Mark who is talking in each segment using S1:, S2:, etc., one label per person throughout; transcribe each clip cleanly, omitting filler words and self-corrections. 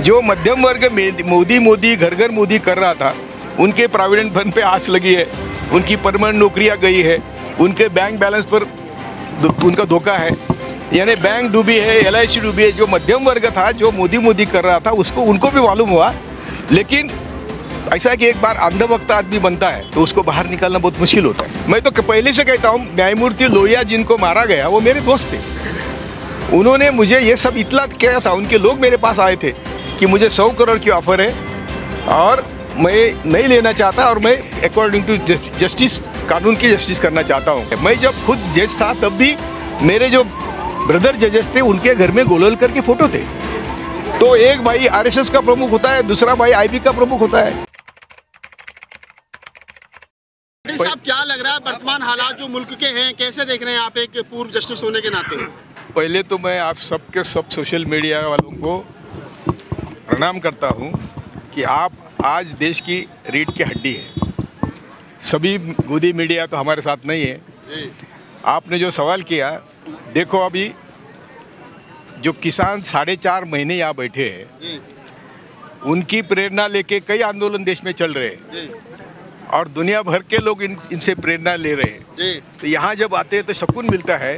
S1: जो मध्यम वर्ग में मोदी घर घर मोदी कर रहा था, उनके प्रोविडेंट फंड पे आँच लगी है, उनकी परमानेंट नौकरियां गई है, उनके बैंक बैलेंस पर उनका धोखा है, यानी बैंक डूबी है, LIC डूबी है। जो मध्यम वर्ग था, जो मोदी कर रहा था, उसको उनको भी मालूम हुआ। लेकिन ऐसा कि एक बार अंधभक्त आदमी बनता है तो उसको बाहर निकालना बहुत मुश्किल होता है। मैं तो पहले से कहता हूँ, न्यायमूर्ति लोहिया जिनको मारा गया वो मेरे दोस्त थे। उन्होंने मुझे ये सब इतला किया था, उनके लोग मेरे पास आए थे कि मुझे 100 करोड़ की ऑफर है और मैं नहीं लेना चाहता और मैं अकॉर्डिंग टू जस्टिस, कानून की जस्टिस करना चाहता हूँ। मैं जब खुद जज था तब भी मेरे जो ब्रदर जजेस थे उनके घर में गोलवलकर करके फोटो थे। तो एक भाई RSS का प्रमुख होता है, दूसरा भाई IB का प्रमुख होता है।
S2: साहब, क्या लग रहा है वर्तमान हालात जो मुल्क के हैं, कैसे देख रहे हैं आप एक पूर्व जस्टिस होने के नाते?
S1: पहले तो मैं आप सबके सब सोशल मीडिया वालों को प्रणाम करता हूं कि आप आज देश की रीढ़ की हड्डी है। सभी गोदी मीडिया तो हमारे साथ नहीं है। आपने जो सवाल किया, देखो अभी जो किसान 4.5 महीने यहाँ बैठे हैं, उनकी प्रेरणा लेके कई आंदोलन देश में चल रहे हैं और दुनिया भर के लोग इनसे प्रेरणा ले रहे हैं। तो यहाँ जब आते हैं तो सुकून मिलता है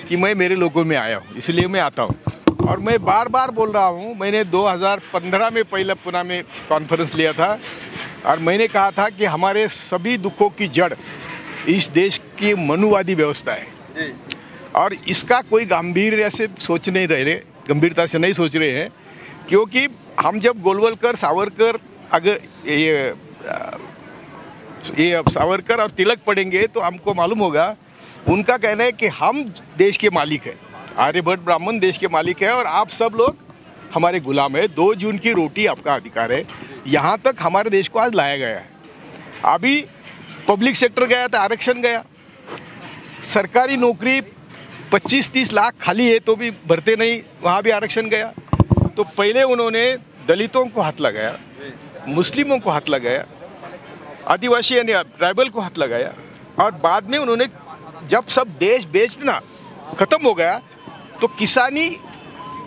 S1: कि मैं मेरे लोगों में आया हूँ, इसलिए मैं आता हूँ। और मैं बार बार बोल रहा हूँ, मैंने 2015 में पहला पुणे में कॉन्फ्रेंस लिया था और मैंने कहा था कि हमारे सभी दुखों की जड़ इस देश की मनुवादी व्यवस्था है और इसका कोई गंभीरता से सोच नहीं रहे, गंभीरता से नहीं सोच रहे हैं। क्योंकि हम जब गोलवलकर, सावरकर, अगर ये सावरकर और तिलक पढ़ेंगे तो हमको मालूम होगा, उनका कहना है कि हम देश के मालिक हैं, आर्यभट्ट ब्राह्मण देश के मालिक है और आप सब लोग हमारे गुलाम है। 2 जून की रोटी आपका अधिकार है। यहाँ तक हमारे देश को आज लाया गया है। अभी पब्लिक सेक्टर गया था, आरक्षण गया। सरकारी नौकरी 25-30 लाख खाली है तो भी भरते नहीं, वहाँ भी आरक्षण गया। तो पहले उन्होंने दलितों को हाथ लगाया, मुस्लिमों को हाथ लगाया, आदिवासी यानी ट्राइबल को हाथ लगाया और बाद में उन्होंने जब सब देश बेचना खत्म हो गया तो किसानी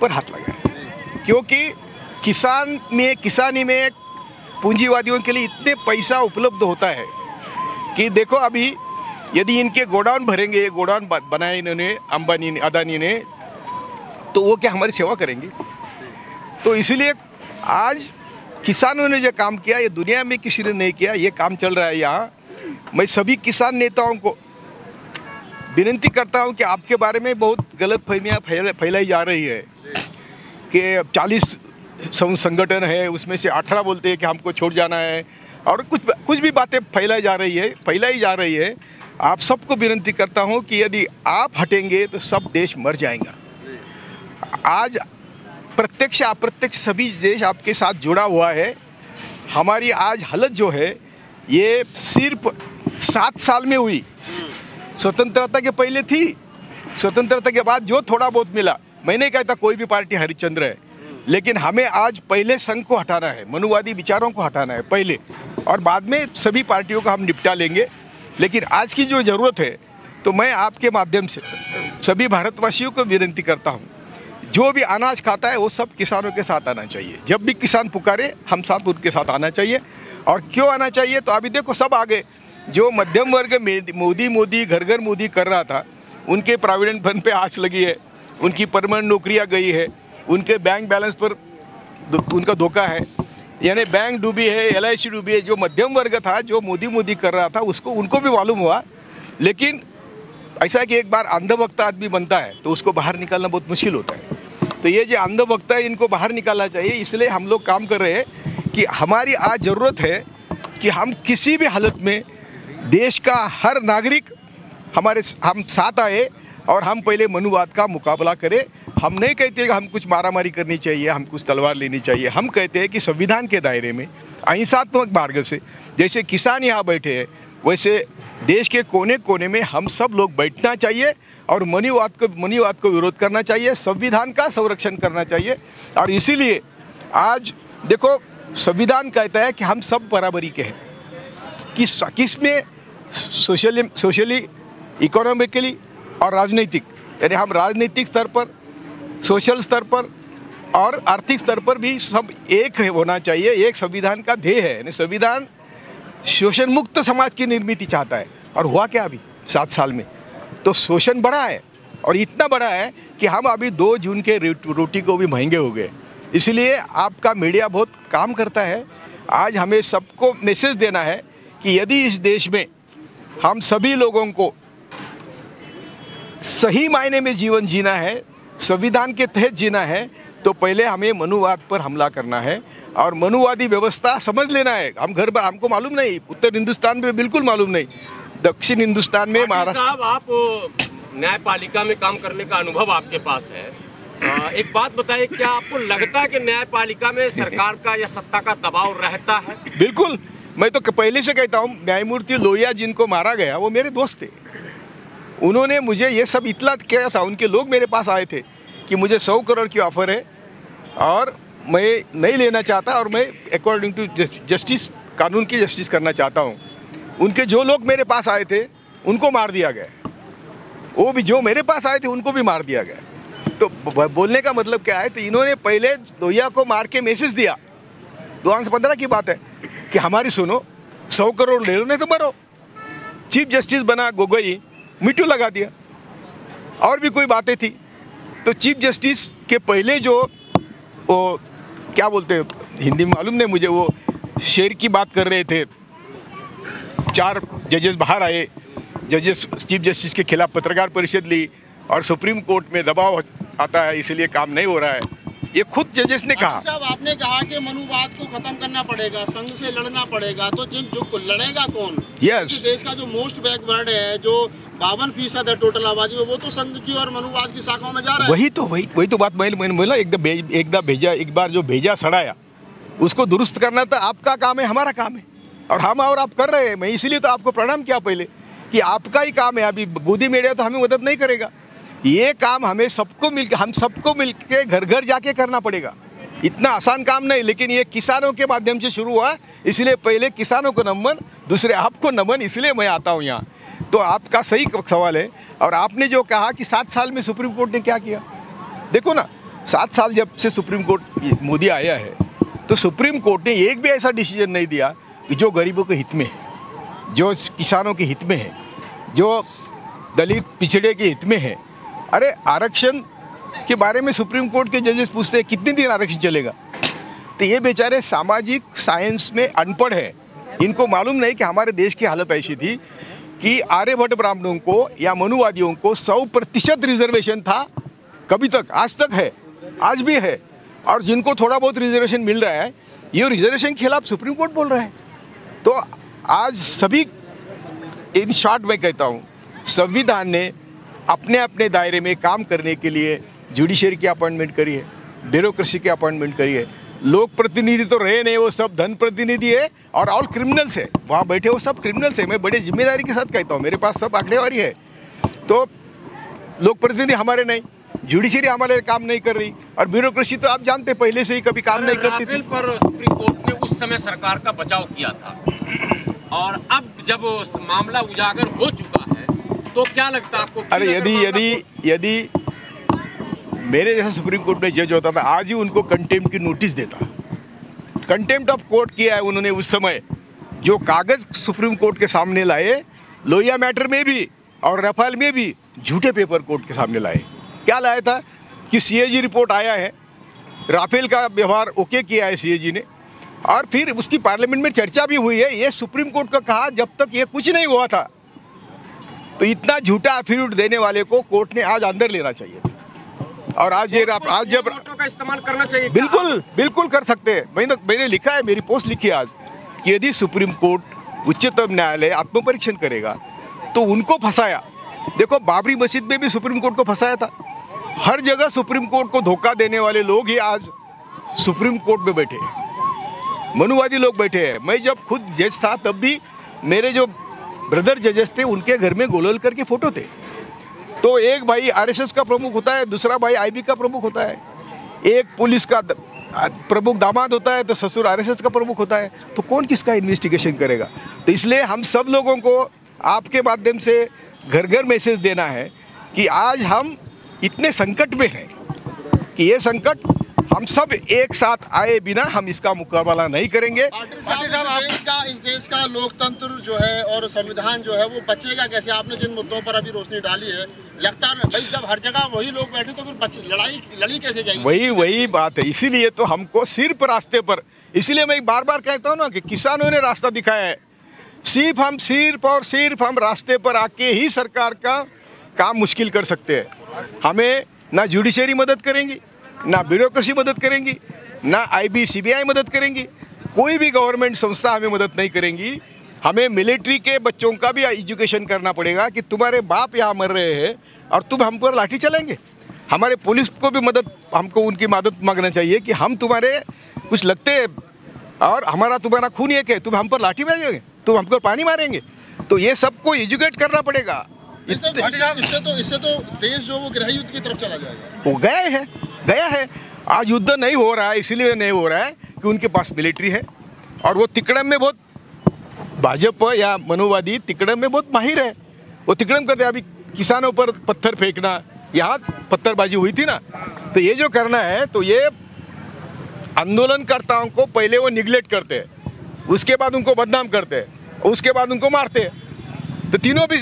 S1: पर हाथ लगाया। क्योंकि किसानी में पूंजीवादियों के लिए इतने पैसा उपलब्ध होता है कि देखो अभी यदि इनके गोडाउन भरेंगे, गोडाउन बनाए इन्होंने, अंबानी ने, अदानी ने, तो वो क्या हमारी सेवा करेंगे? तो इसलिए आज किसानों ने जो काम किया, ये दुनिया में किसी ने नहीं किया। ये काम चल रहा है यहाँ। मैं सभी किसान नेताओं को विनती करता हूँ कि आपके बारे में बहुत गलत फहमियाँ फैलाई जा रही है कि 40 संगठन है, उसमें से 18 बोलते हैं कि हमको छोड़ जाना है और कुछ भी बातें फैलाई जा रही है। आप सबको विनती करता हूँ कि यदि आप हटेंगे तो सब देश मर जाएगा। आज प्रत्यक्ष अप्रत्यक्ष सभी देश आपके साथ जुड़ा हुआ है। हमारी आज हालत जो है ये सिर्फ 7 साल में हुई। स्वतंत्रता के पहले थी, स्वतंत्रता के बाद जो थोड़ा बहुत मिला, मैं नहीं कहता कोई भी पार्टी हरिश्चंद्र है, लेकिन हमें आज पहले संघ को हटाना है, मनुवादी विचारों को हटाना है पहले, और बाद में सभी पार्टियों को हम निपटा लेंगे। लेकिन आज की जो ज़रूरत है, तो मैं आपके माध्यम से सभी भारतवासियों को विनती करता हूँ, जो भी अनाज खाता है वो सब किसानों के साथ आना चाहिए। जब भी किसान पुकारे हम साथ उनके साथ आना चाहिए। और क्यों आना चाहिए? तो अभी देखो सब आगे, जो मध्यम वर्ग में मोदी घर घर मोदी कर रहा था, उनके प्रोविडेंट फंड पे आँच लगी है, उनकी परमानेंट नौकरियां गई है, उनके बैंक बैलेंस पर उनका धोखा है, यानी बैंक डूबी है, LIC डूबी है। जो मध्यम वर्ग था, जो मोदी कर रहा था, उसको उनको भी मालूम हुआ। लेकिन ऐसा कि एक बार अंधभक्त आदमी बनता है तो उसको बाहर निकालना बहुत मुश्किल होता है। तो ये जो अंधभक्त है, इनको बाहर निकालना चाहिए। इसलिए हम लोग काम कर रहे हैं कि हमारी आज ज़रूरत है कि हम किसी भी हालत में देश का हर नागरिक हम साथ आए और हम पहले मनुवाद का मुकाबला करें। हम नहीं कहते कि हम कुछ मारामारी करनी चाहिए, हम कुछ तलवार लेनी चाहिए। हम कहते हैं कि संविधान के दायरे में अहिंसात्मक मार्ग से, जैसे किसान यहाँ बैठे हैं, वैसे देश के कोने कोने में हम सब लोग बैठना चाहिए और मनुवाद को विरोध करना चाहिए, संविधान का संरक्षण करना चाहिए। और इसीलिए आज देखो, संविधान कहता है कि हम सब बराबरी के हैं। किस में? सोशली, इकोनॉमिकली और राजनीतिक, यानी हम राजनीतिक स्तर पर, सोशल स्तर पर और आर्थिक स्तर पर भी सब एक होना चाहिए। एक संविधान का ध्येय है, यानी संविधान शोषण मुक्त समाज की निर्मित चाहता है। और हुआ क्या अभी 7 साल में? तो शोषण बढ़ा है, और इतना बड़ा है कि हम अभी 2 जून के रोटी को भी महंगे हो गए। इसलिए आपका मीडिया बहुत काम करता है। आज हमें सबको मैसेज देना है कि यदि इस देश में हम सभी लोगों को सही मायने में जीवन जीना है, संविधान के तहत जीना है, तो पहले हमें मनुवाद पर हमला करना है और मनुवादी व्यवस्था समझ लेना है। हम घर पर, हमको मालूम नहीं, उत्तर हिंदुस्तान में बिल्कुल मालूम नहीं, दक्षिण हिंदुस्तान में महाराष्ट्र।
S3: साहब, आप न्यायपालिका में काम करने का अनुभव आपके पास है, एक बात बताइए, क्या आपको लगता है कि न्यायपालिका में सरकार का या सत्ता का दबाव रहता है?
S1: बिल्कुल, मैं तो पहले से कहता हूँ, न्यायमूर्ति लोहिया जिनको मारा गया वो मेरे दोस्त थे। उन्होंने मुझे ये सब इतला किया था, उनके लोग मेरे पास आए थे कि मुझे 100 करोड़ की ऑफर है और मैं नहीं लेना चाहता, और मैं अकॉर्डिंग टू जस्टिस, कानून की जस्टिस करना चाहता हूँ। उनके जो लोग मेरे पास आए थे उनको मार दिया गया, वो भी जो मेरे पास आए थे उनको भी मार दिया गया। तो बोलने का मतलब क्या है? तो इन्होंने पहले लोहिया को मार के मैसेज दिया, 2015 की बात है, कि हमारी सुनो, 100 करोड़ ले लो नहीं तो मरो। चीफ जस्टिस बना गोगोई, मीटू लगा दिया। और भी कोई बातें थी। तो चीफ जस्टिस के पहले जो वो क्या बोलते हैं हिंदी में मालूम नहीं मुझे, वो शेर की बात कर रहे थे। 4 जजेस बाहर आए, जजेस चीफ जस्टिस के खिलाफ पत्रकार परिषद ली और सुप्रीम कोर्ट में दबाव आता है, इसलिए काम नहीं हो रहा है, ये खुद जजेस ने कहा।
S2: साहब, आपने कहा कि मनुवाद को खत्म करना पड़ेगा, संघ से लड़ना पड़ेगा, तो जो लड़ेगा कौन?
S1: यस,
S2: देश का जो मोस्ट बैकवर्ड है, जो 52% है टोटल आबादी में, वो तो संघ की और मनुवाद की शाखाओं में जा रहा है।
S1: वही तो बात मैंने बोला, एक बार जो भेजा सड़ाया, उसको दुरुस्त करना तो आपका काम है, हमारा काम है, और आप कर रहे हैं। मैं इसलिए तो आपको प्रणाम किया पहले कि आपका ही काम है। अभी गोदी मीडिया तो हमें मदद नहीं करेगा, ये काम हम सबको मिलके घर घर जाके करना पड़ेगा। इतना आसान काम नहीं, लेकिन ये किसानों के माध्यम से शुरू हुआ, इसलिए पहले किसानों को नमन, दूसरे आपको नमन, इसलिए मैं आता हूँ यहाँ। तो आपका सही सवाल है। और आपने जो कहा कि 7 साल में सुप्रीम कोर्ट ने क्या किया, देखो ना, 7 साल जब से सुप्रीम कोर्ट मोदी आया है, तो सुप्रीम कोर्ट ने एक भी ऐसा डिसीजन नहीं दिया कि जो गरीबों के हित में है, जो किसानों के हित में है, जो दलित पिछड़े के हित में है। अरे आरक्षण के बारे में सुप्रीम कोर्ट के जजेस पूछते हैं कितने दिन आरक्षण चलेगा, तो ये बेचारे सामाजिक साइंस में अनपढ़ है, इनको मालूम नहीं कि हमारे देश की हालत ऐसी थी कि आर्यभट्ट ब्राह्मणों को या मनुवादियों को 100% रिजर्वेशन था, कभी तक, आज तक है, आज भी है। और जिनको थोड़ा बहुत रिजर्वेशन मिल रहा है, ये रिजर्वेशन के खिलाफ सुप्रीम कोर्ट बोल रहा है। तो आज सभी, इन शॉर्ट में कहता हूँ, संविधान ने अपने अपने दायरे में काम करने के लिए जुडिशरी की अपॉइंटमेंट करी है, ब्यूरोक्रेसी की अपॉइंटमेंट करी है। लोक प्रतिनिधि तो रहे नहीं, वो सब धन प्रतिनिधि है और ऑल क्रिमिनल्स है, वहाँ बैठे वो सब क्रिमिनल्स है। मैं बड़े जिम्मेदारी के साथ कहता हूँ, मेरे पास सब आंकड़ेवारी है। तो लोक प्रतिनिधि हमारे नहीं, जुडिशरी हमारे काम नहीं कर रही, और ब्यूरोक्रेसी तो आप जानते पहले से ही कभी काम नहीं करती थी।
S3: पर सुप्रीम कोर्ट ने उस समय सरकार का बचाव किया था, और अब जब मामला उजागर हो चुका है, तो क्या लगता है आपको?
S1: अरे यदि मेरे जैसा सुप्रीम कोर्ट में जज होता था, आज ही उनको कंटेम्प्ट की नोटिस देता। कंटेम्प्ट ऑफ कोर्ट किया है उन्होंने उस समय, जो कागज सुप्रीम कोर्ट के सामने लाए, लोहिया मैटर में भी और रफाल में भी झूठे पेपर कोर्ट के सामने लाए। क्या लाया था कि सीएजी रिपोर्ट आया है, राफेल का व्यवहार ओके किया है सीएजी ने, और फिर उसकी पार्लियामेंट में चर्चा भी हुई है। ये सुप्रीम कोर्ट का कहा जब तक ये कुछ नहीं हुआ था। तो इतना झूठा एफिडेविट देने वाले को कोर्ट ने आज अंदर लेना चाहिए था, और आज जब
S3: का इस्तेमाल करना चाहिए।
S1: बिल्कुल कर सकते हैं। मैंने लिखा है, मेरी पोस्ट लिखी है आज, कि यदि सुप्रीम कोर्ट उच्चतम न्यायालय आत्मपरीक्षण करेगा तो उनको फंसाया। देखो, बाबरी मस्जिद में भी सुप्रीम कोर्ट को फंसाया था। हर जगह सुप्रीम कोर्ट को धोखा देने वाले लोग ही आज सुप्रीम कोर्ट में बैठे हैं, मनुवादी लोग बैठे हैं। मैं जब खुद जज था तब भी मेरे जो ब्रदर जजेस थे, उनके घर में गोलवलकर करके फोटो थे। तो एक भाई आरएसएस का प्रमुख होता है, दूसरा भाई आईबी का प्रमुख होता है, एक पुलिस का प्रमुख दामाद होता है, तो ससुर आरएसएस का प्रमुख होता है। तो कौन किसका इन्वेस्टिगेशन करेगा? तो इसलिए हम सब लोगों को आपके माध्यम से घर घर मैसेज देना है कि आज हम इतने संकट में हैं कि ये संकट हम सब एक साथ आए बिना हम इसका मुकाबला नहीं करेंगे।
S2: पाटिल साहब, इस देश का लोकतंत्र जो है और संविधान जो है वो बचेगा कैसे? आपने जिन मुद्दों पर अभी रोशनी डाली है, लगता है भाई जब हर जगह वही लोग बैठे तो फिर लड़ी कैसे जाएगी?
S1: वही बात है। इसीलिए तो हमको सिर्फ रास्ते पर, इसीलिए मैं बार बार कहता हूँ ना कि किसानों ने रास्ता दिखाया है। सिर्फ हम रास्ते पर आके ही सरकार का काम मुश्किल कर सकते हैं। हमें ना जुडिशरी मदद करेंगी, ना ब्यूरोक्रेसी मदद करेंगी, ना IB CBI मदद करेंगी, कोई भी गवर्नमेंट संस्था हमें मदद नहीं करेंगी। हमें मिलिट्री के बच्चों का भी एजुकेशन करना पड़ेगा कि तुम्हारे बाप यहाँ मर रहे हैं और तुम हम पर लाठी चलाएंगे। हमारे पुलिस को भी हमको उनकी मदद मांगना चाहिए कि हम तुम्हारे कुछ लगते हैं और तुम्हारा खून एक है, तुम हम पर लाठी मारेंगे, तुम हमको पानी मारेंगे। तो ये सबको एजुकेट करना पड़ेगा।
S2: इससे तो देश जो वो गृह युद्ध की तरफ चला जाएगा।
S1: वो गया है। आज युद्ध नहीं हो रहा है, इसलिए नहीं हो रहा है कि उनके पास मिलिट्री है और वो तिकड़म में बहुत, भाजपा या मनोवादी तिकड़म में बहुत माहिर है। वो तिकड़म करते, अभी किसानों पर पत्थर फेंकना, यहाँ पत्थरबाजी हुई थी ना, तो ये जो करना है तो ये आंदोलनकर्ताओं को पहले वो निगलेक्ट करते हैं, उसके बाद उनको बदनाम करते हैं, उसके बाद उनको मारते हैं। तो तीनों भी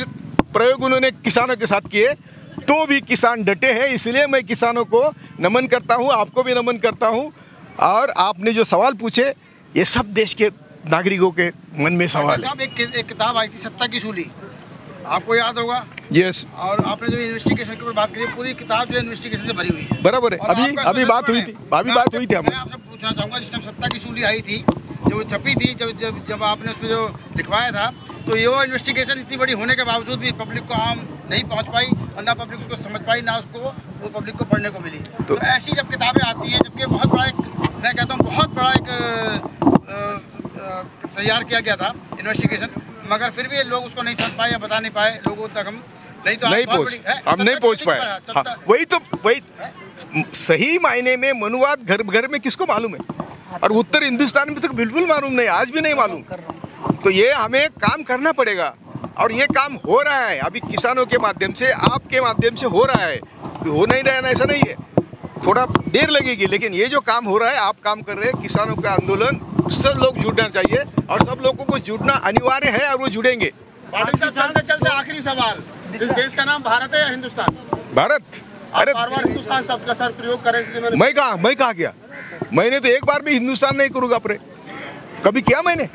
S1: प्रयोग उन्होंने किसानों के साथ किए, तो भी किसान डटे हैं। इसलिए मैं किसानों को नमन करता हूं, आपको भी नमन करता हूं। और आपने जो सवाल पूछे, ये सब देश के नागरिकों के मन में सवाल है।
S2: एक किताब आई थी सत्ता की सूली, आपको याद होगा?
S1: यस।
S2: और आपने जो इन्वेस्टिगेशन के ऊपर बात करी, पूरी किताब जो इन्वेस्टिगेशन से भरी हुई है।
S1: बराबर है। अभी बात हुई थी,
S2: मैं आपसे पूछना चाहूँगा, जिस टाइम सत्ता की सूली आई थी, जो छपी थी, जब आपने उसमें जो लिखवाया था, तो ये वो इन्वेस्टिगेशन इतनी बड़ी होने के बावजूद भी पब्लिक को आम नहीं पहुंच पाई और ना पब्लिक उसको समझ पाई, ना उसको वो पब्लिक को पढ़ने को मिली। तो ऐसी जब किताबें आती हैं, जबकि बहुत बड़ा मैं कहता हूँ बहुत बड़ा तैयार किया गया था इन्वेस्टिगेशन, मगर फिर भी लोग उसको नहीं समझ पाए या बता नहीं पाए लोगों तक। हम नहीं पहुँच
S1: पाए। वही सही मायने में मनुवाद घर में किसको मालूम है, और उत्तर हिंदुस्तान में तो बिल्कुल मालूम नहीं, आज भी नहीं मालूम। तो ये हमें काम करना पड़ेगा और ये काम हो रहा है। अभी किसानों के माध्यम से, आपके माध्यम से हो रहा है। हो नहीं रहा है ऐसा नहीं है, थोड़ा देर लगेगी, लेकिन ये जो काम हो रहा है, आप काम कर रहे हैं। किसानों का आंदोलन, सब लोग जुड़ना चाहिए और सब लोगों को जुड़ना अनिवार्य है और वो जुड़ेंगे।
S2: चलते आखिरी सवाल, इस देश का नाम भारत है या हिंदुस्तान?
S1: भारत।
S2: अरे बार हिंदुस्तान शब्द का सर प्रयोग करें।
S1: मैं कहा क्या? मैंने तो एक बार भी हिंदुस्तान नहीं करूँगा अपने, कभी किया मैंने?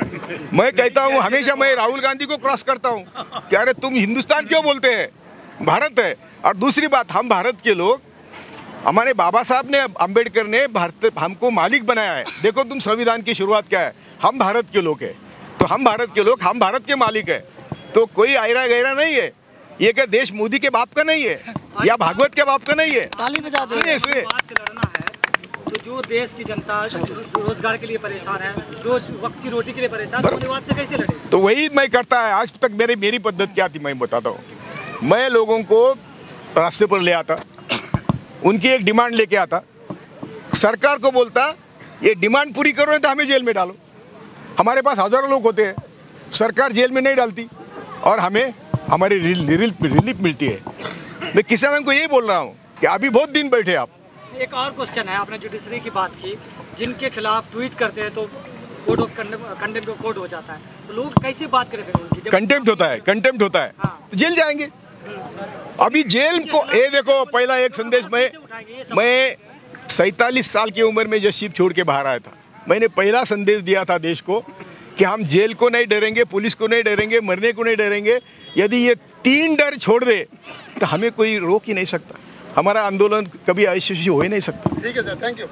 S1: मैं कहता हूँ हमेशा, मैं राहुल गांधी को क्रॉस करता हूँ कि अरे तुम हिंदुस्तान क्यों बोलते हैं, भारत है। और दूसरी बात, हम भारत के लोग, हमारे बाबा साहब ने, अंबेडकर ने भारत हमको मालिक बनाया है। देखो तुम संविधान की शुरुआत क्या है, हम भारत के लोग हैं, तो हम भारत के लोग, हम भारत के मालिक है। तो कोई आयरा गहरा नहीं है। ये क्या देश मोदी के बाप का नहीं है या भागवत के बाप का नहीं है।
S4: सुनिए, तो जो देश की जनता रोजगार के लिए परेशान है, जो वक्त की रोटी के लिए परेशान है, मनुवाद से कैसे लड़े?
S1: तो वही मैं करता है। आज तक मेरी पद्धति क्या थी, मैं बताता हूँ। मैं लोगों को रास्ते पर ले आता, उनकी एक डिमांड लेके आता, सरकार को बोलता ये डिमांड पूरी करो नहीं तो हमें जेल में डालो। हमारे पास हजारों लोग होते हैं, सरकार जेल में नहीं डालती और हमें हमारी रिलीफ मिलती है। मैं किसानों को यही बोल रहा हूँ कि अभी बहुत दिन बैठे आप।
S4: एक और क्वेश्चन है, आपने जुडिशरी की बात की, जिनके खिलाफ ट्वीट करते हैं तो code of contempt of court हो जाता है, तो लोग कैसे बात करें फिर उनकी? कंटेम्प्ट
S1: होता है तो जेल जाएंगे। अभी जेल को, ये देखो, पहला एक संदेश, मैं 47 साल की उम्र में जब शिप छोड़ के बाहर आया था, मैंने पहला संदेश दिया था देश को कि हम जेल को नहीं डरेंगे, पुलिस को नहीं डरेंगे, मरने को नहीं डरेंगे। यदि ये 3 डर छोड़ दे तो हमें कोई रोक ही नहीं सकता। हमारा आंदोलन कभी ऐसे हो ही नहीं सकता।
S2: ठीक है सर, थैंक यू।